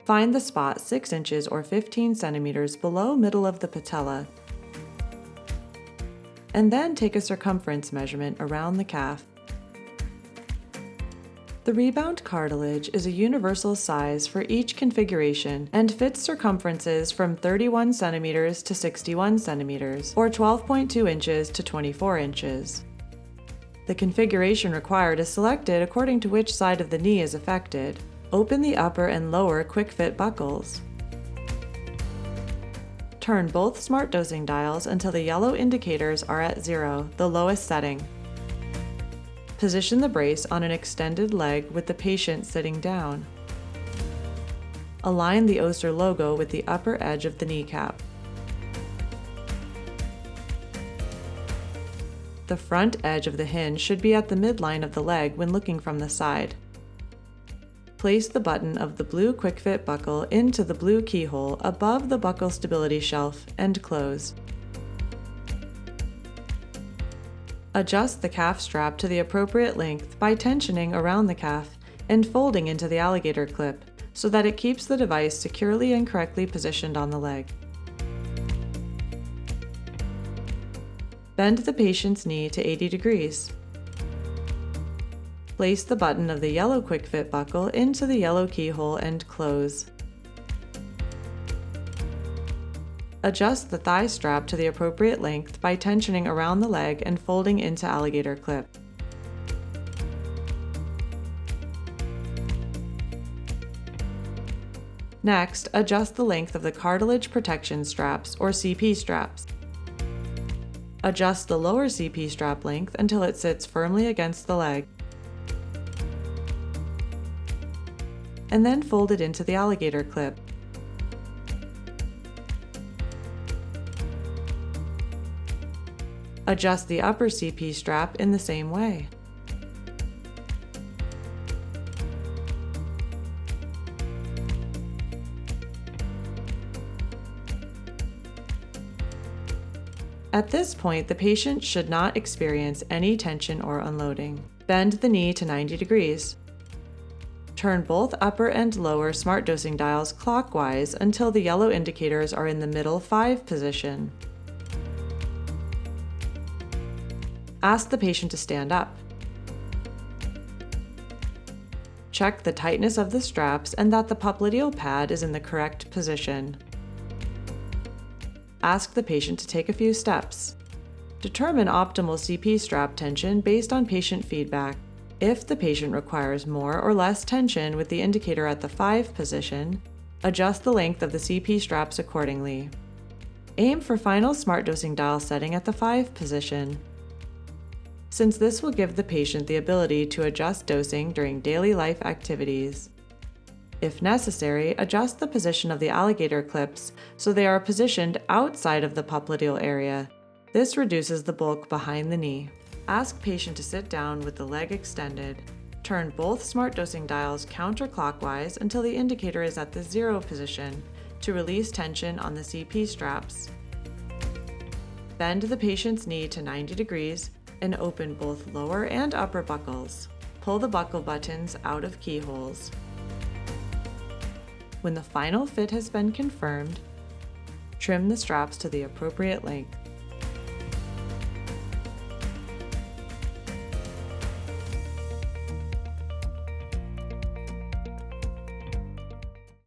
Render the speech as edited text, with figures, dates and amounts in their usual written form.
Find the spot 6 inches or 15 centimeters below middle of the patella, and then take a circumference measurement around the calf. The rebound cartilage is a universal size for each configuration and fits circumferences from 31 centimeters to 61 centimeters, or 12.2 inches to 24 inches. The configuration required is selected according to which side of the knee is affected. Open the upper and lower quick-fit buckles. Turn both smart dosing dials until the yellow indicators are at 0, the lowest setting. Position the brace on an extended leg with the patient sitting down. Align the Öster logo with the upper edge of the kneecap. The front edge of the hinge should be at the midline of the leg when looking from the side. Place the button of the blue quick-fit buckle into the blue keyhole above the buckle stability shelf and close. Adjust the calf strap to the appropriate length by tensioning around the calf and folding into the alligator clip so that it keeps the device securely and correctly positioned on the leg. Bend the patient's knee to 80 degrees. Place the button of the yellow quick-fit buckle into the yellow keyhole and close. Adjust the thigh strap to the appropriate length by tensioning around the leg and folding into alligator clip. Next, adjust the length of the cartilage protection straps or CP straps. Adjust the lower CP strap length until it sits firmly against the leg, and then fold it into the alligator clip. Adjust the upper CP strap in the same way. At this point, the patient should not experience any tension or unloading. Bend the knee to 90 degrees. Turn both upper and lower smart dosing dials clockwise until the yellow indicators are in the middle 5 position. Ask the patient to stand up. Check the tightness of the straps and that the popliteal pad is in the correct position. Ask the patient to take a few steps. Determine optimal CP strap tension based on patient feedback. If the patient requires more or less tension with the indicator at the 5 position, adjust the length of the CP straps accordingly. Aim for final smart dosing dial setting at the 5 position, since this will give the patient the ability to adjust dosing during daily life activities. If necessary, adjust the position of the alligator clips so they are positioned outside of the popliteal area. This reduces the bulk behind the knee. Ask patient to sit down with the leg extended. Turn both smart dosing dials counterclockwise until the indicator is at the 0 position to release tension on the CP straps. Bend the patient's knee to 90 degrees and open both lower and upper buckles. Pull the buckle buttons out of keyholes. When the final fit has been confirmed, trim the straps to the appropriate length.